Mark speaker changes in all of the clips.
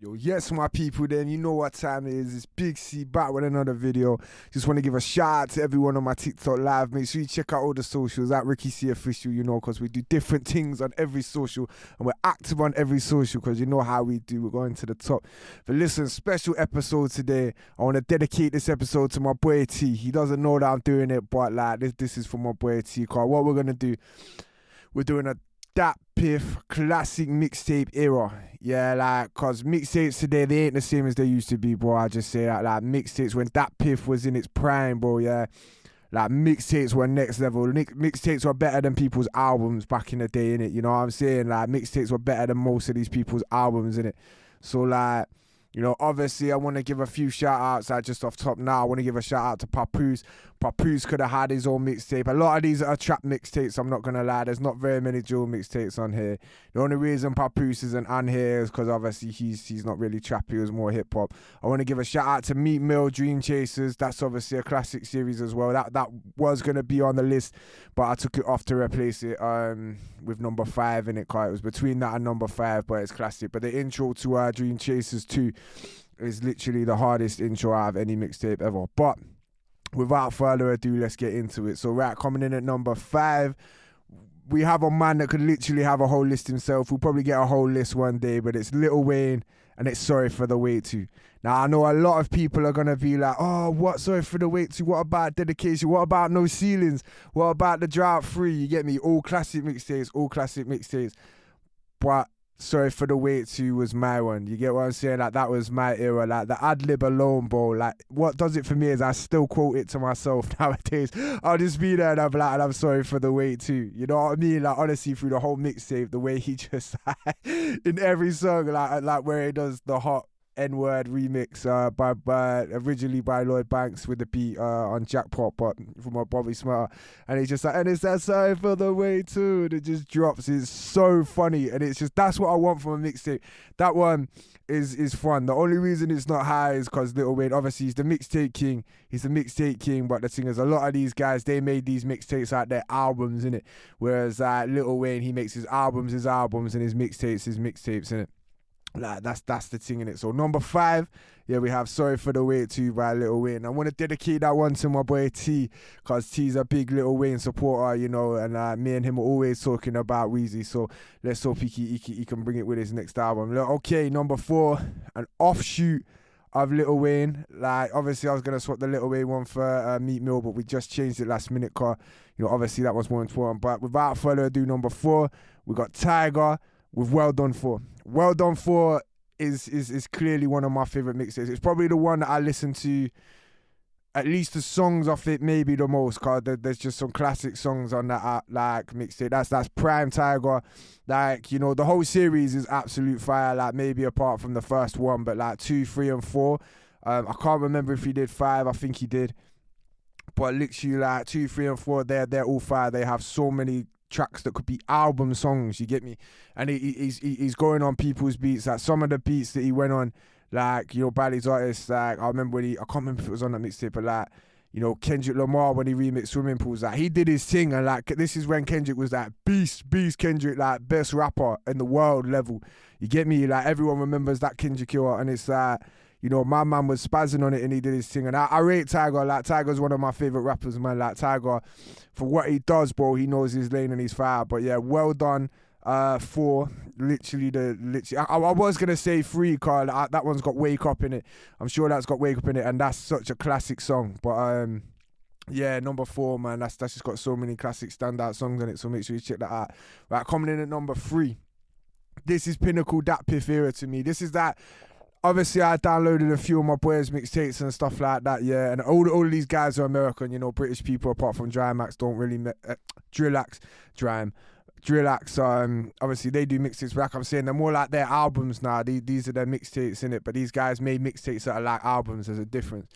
Speaker 1: Yo, yes, my people, then you know what time it is. It's Big C back with another video. Just want to give a shout out to everyone on my TikTok live. Make sure you check out all the socials at Ricky C Official, you know, because we do different things on every social and we're active on every social because you know how we do. We're going to the top. But listen, special episode today. I want to dedicate this episode to my boy T. He doesn't know that I'm doing it, but like this is for my boy T. Cause what we're going to do, we're doing a Datpiff classic mixtape era. Yeah, like, cause mixtapes today, they ain't the same as they used to be, bro. I just say that, like, mixtapes when Datpiff was in its prime, bro, yeah. Like, mixtapes were next level. Mixtapes were better than people's albums back in the day, innit? You know what I'm saying? Like, mixtapes were better than most of these people's albums, innit? So, like, you know, obviously, I want to give a few shout-outs, like, just off top now. I want to give a shout-out to Papoose. Papoose could have had his own mixtape. A lot of these are trap mixtapes, I'm not going to lie. There's not very many drill mixtapes on here. The only reason Papoose isn't on here is because, obviously, he's not really trap. He was more hip-hop. I want to give a shout-out to Meat Mill, Dream Chasers. That's obviously a classic series as well. That was going to be on the list, but I took it off to replace it with number 5 in it, because it was between that and number 5, but it's classic. But the intro to Dream Chasers 2 is literally the hardest intro out of any mixtape ever. But without further ado, let's get into it. So, right, coming in at number 5, we have a man that could literally have a whole list himself. We'll probably get a whole list one day, but it's Lil Wayne, and it's Sorry for the Wait To. Now, I know a lot of people are going to be like, oh, what, Sorry for the Wait To? What about Dedication? What about No Ceilings? What about The Drought Free? You get me? All classic mixtapes. But Sorry for the Wait To was my one. You get what I'm saying? Like, that was my era. Like, the ad-lib alone, bro. Like, what does it for me is I still quote it to myself nowadays. I'll just be there and I'm like, and I'm sorry for the wait too. You know what I mean? Like, honestly, through the whole mixtape, the way he just, in every song, like where he does the hot N-word remix originally by Lloyd Banks with the beat on Jackpot, but from my Bobby Smarter, and he's just like, and it's that Sorry for the Way Too, and it just drops. It's so funny, and it's just, that's what I want from a mixtape. That one is fun. The only reason it's not high is because Lil Wayne, obviously he's the mixtape king, but the thing is, a lot of these guys, they made these mixtapes like their albums, innit? Whereas Lil Wayne, he makes his albums, and his mixtapes, innit? Like, that's the thing in it. So number 5, yeah, we have Sorry for the Wait To by Lil Wayne. I want to dedicate that one to my boy T, because T's a big Lil Wayne supporter, you know, and me and him are always talking about Weezy, so let's hope he can bring it with his next album. Okay, number 4, an offshoot of Lil Wayne. Like, obviously I was going to swap the Lil Wayne one for Meat Mill, but we just changed it last minute, cause, you know, obviously that was more important. But without further ado, number 4, we got Tiger with Well Done For. Well Done For is clearly one of my favourite mixtapes. It's probably the one that I listen to, at least the songs off it, maybe the most, because there's just some classic songs on that like mixtape. That's prime Tiger. Like, you know, the whole series is absolute fire, like maybe apart from the first one, but like 2, 3 and 4. I can't remember if he did 5, I think he did. But literally like 2, 3 and 4, they're all fire. They have so many tracks that could be album songs, you get me? And he's going on people's beats. Like, some of the beats that he went on, like, you know, by these artists, like, I remember I can't remember if it was on that mixtape, but like, you know, Kendrick Lamar, when he remixed Swimming Pools, like, he did his thing, and like, this is when Kendrick was like beast Kendrick, like, best rapper in the world level, you get me? Like, everyone remembers that Kendrick era, and it's like, you know, my man was spazzing on it and he did his thing. And I rate Tiger. Like, Tiger's one of my favourite rappers, man. Like, Tiger, for what he does, bro, he knows his lane and he's fire. But yeah, Well Done for literally I was going to say 3, cause that one's got Wake Up in it. I'm sure that's got Wake Up in it, and that's such a classic song. But yeah, number 4, man, that's just got so many classic standout songs in it, so make sure you check that out. Right, coming in at number 3. This is pinnacle Datpiff era to me. This is that. Obviously, I downloaded a few of my boys' mixtapes and stuff like that, yeah. And all of these guys are American, you know, British people, apart from Drymax, don't really... Drillax. Obviously, they do mixtapes, but like I'm saying, they're more like their albums now. These are their mixtapes, innit? But these guys made mixtapes that are like albums. There's a difference.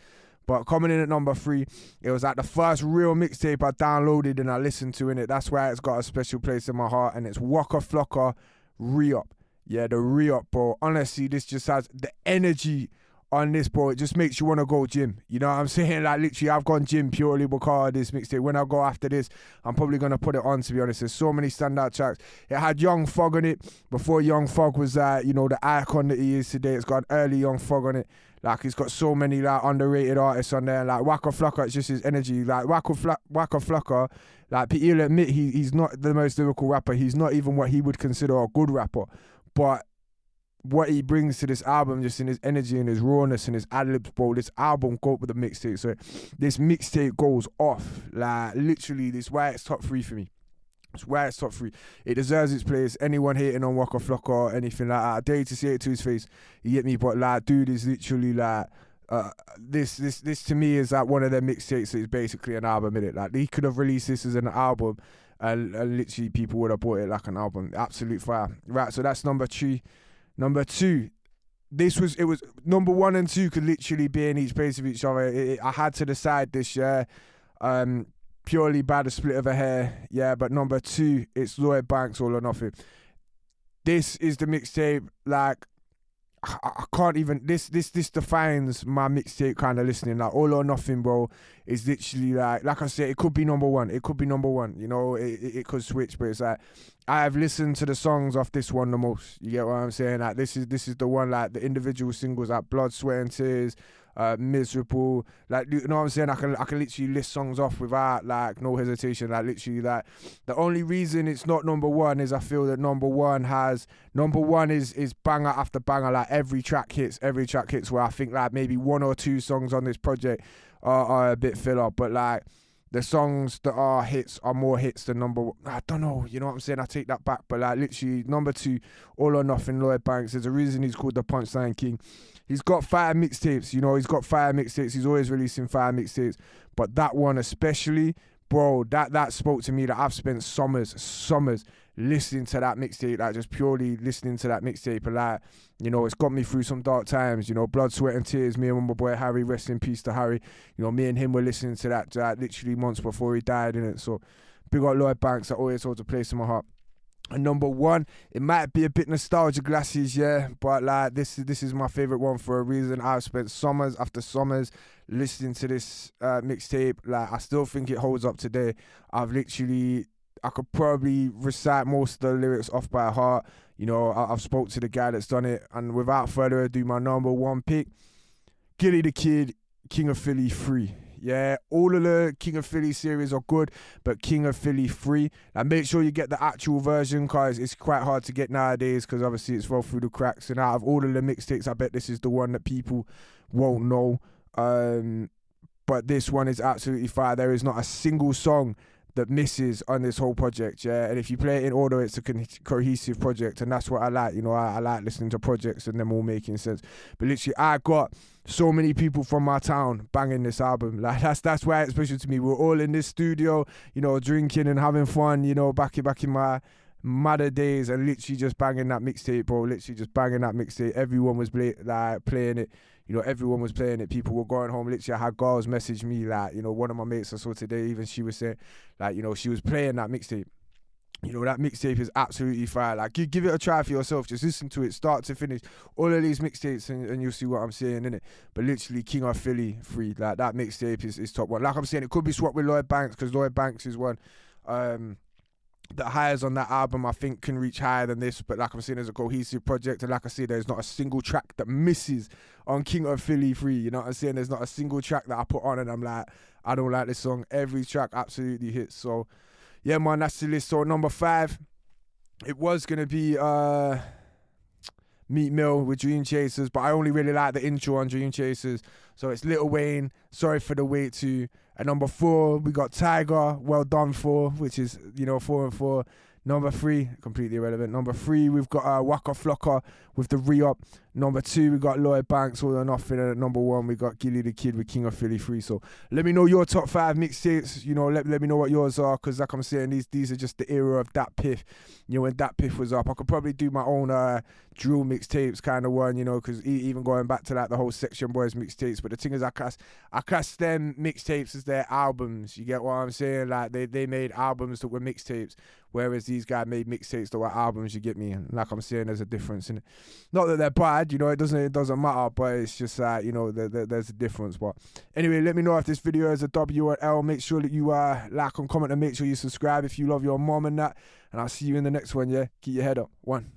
Speaker 1: But coming in at number 3, it was like the first real mixtape I downloaded and I listened to, innit? That's why it's got a special place in my heart, and it's Waka Flocka Re-Up. Yeah, the Re-Up, bro. Honestly, this just has the energy on this, bro, it just makes you want to go gym. You know what I'm saying? Like, literally, I've gone gym purely because of this mixtape. When I go after this, I'm probably going to put it on, to be honest. There's so many standout tracks. It had Young Thug on it before Young Thug was, the icon that he is today. It's got early Young Thug on it. Like, he's got so many, like, underrated artists on there. Like, Waka Flocka, it's just his energy. Like, Waka Flocka, like, he'll admit he's not the most lyrical rapper. He's not even what he would consider a good rapper. But what he brings to this album, just in his energy and his rawness and his ad-libs, bro, this album go with the mixtape. So this mixtape goes off. Like, literally, this is why it's top 3 for me. It's why it's top 3. It deserves its place. Anyone hating on Waka Flocka or anything like that, I dare you to say it to his face. You get me? But, like, dude is literally, like, this to me is like one of their mixtapes that is basically an album, innit? Like, he could have released this as an album and literally people would have bought it like an album. Absolute fire. Right, so that's number 3. Number 2, it was number 1 and 2 could literally be in each place of each other. I had to decide this year, purely by the split of a hair. Yeah, but number 2, it's Lloyd Banks, All or Nothing. This is the mixtape. Like, I can't even. This defines my mixtape kind of listening. Like, All or Nothing, bro, is literally like I said, it could be number 1. It could be number 1. You know, it could switch, but it's like, I have listened to the songs off this one the most. You get what I'm saying? Like, this is the one, like, the individual singles, like Blood, Sweat and Tears, Miserable. Like, you know what I'm saying? I can literally list songs off without, like, no hesitation. Like, literally, like, the only reason it's not number 1 is I feel that number one is banger after banger. Like, every track hits, where I think, like, maybe 1 or 2 songs on this project are a bit filler, but, like, the songs that are hits are more hits than number 1. I don't know, you know what I'm saying? I take that back, but, like, literally, number 2, All or Nothing, Lloyd Banks. There's a reason he's called the Punchline King. He's got fire mixtapes, you know, he's always releasing fire mixtapes, but that one especially, bro, that spoke to me. That I've spent summers listening to that mixtape, like, just purely listening to that mixtape, and, like, you know, it's got me through some dark times, you know, Blood, Sweat and Tears. Me and my boy Harry, rest in peace to Harry, you know, me and him were listening to that literally months before he died, innit? So big up Lloyd Banks, that always holds a place in my heart. And number 1, it might be a bit nostalgia glasses, yeah, but, like, this is my favorite one for a reason. I've spent summers after summers listening to this mixtape. Like, I still think it holds up today. I could probably recite most of the lyrics off by heart. You know, I've spoke to the guy that's done it, and without further ado, my number 1 pick, Gilly the Kid, King of Philly 3. Yeah, all of the King of Philly series are good, but King of Philly 3, like, make sure you get the actual version, because it's quite hard to get nowadays, because obviously it's rolled through the cracks. And out of all of the mixtapes, I bet this is the one that people won't know. But this one is absolutely fire. There is not a single song that misses on this whole project, yeah. And if you play it in order, it's a cohesive project, and that's what I like. You know, I like listening to projects and them all making sense. But literally, I got so many people from my town banging this album. Like, that's why it's special to me. We're all in this studio, you know, drinking and having fun, you know, back in my madder days, and literally just banging that mixtape, bro. Literally just banging that mixtape. Everyone was playing it. You know, everyone was playing it. People were going home. Literally, I had girls message me, like, you know, one of my mates I saw today, even she was saying, like, you know, she was playing that mixtape. You know, that mixtape is absolutely fire. Like, give it a try for yourself. Just listen to it, start to finish. All of these mixtapes, and you'll see what I'm saying, innit? But literally, King of Philly 3, like, that mixtape is top 1. Like I'm saying, it could be swapped with Lloyd Banks, because Lloyd Banks is one. The highs on that album, I think, can reach higher than this, but like I'm saying, there's a cohesive project, and like I say, there's not a single track that misses on King of Philly 3, you know what I'm saying? There's not a single track that I put on and I'm like, I don't like this song. Every track absolutely hits. So yeah, man, that's the list. So number 5, it was gonna be Meat Mill with Dream Chasers, but I only really like the intro on Dream Chasers, so it's Lil Wayne, Sorry for the Wait 2. At number 4, we got Tiger, Well Done For, which is, you know, 4 and 4. Number 3, completely irrelevant. Number 3, we've got Waka Flocka with the Re-Up. Number 2, we got Lloyd Banks, All or Nothing. And at number 1, we got Gilly the Kid with King of Philly 3. So let me know your top 5 mixtapes. You know, let me know what yours are, because like I'm saying, these are just the era of Datpiff. You know, when Datpiff was up, I could probably do my own drill mixtapes kind of one, you know, because even going back to like the whole Section Boys mixtapes. But the thing is, I class them mixtapes as their albums. You get what I'm saying? Like, they made albums that were mixtapes, whereas these guys made mixtapes that were albums, you get me? And like I'm saying, there's a difference in it. Not that they're bad, you know, it doesn't matter, but it's just you know, there's a difference. But anyway, let me know if this video is a W or L. Make sure that you like and comment, and make sure you subscribe if you love your mom and that. And I'll see you in the next one, yeah? Keep your head up. 1.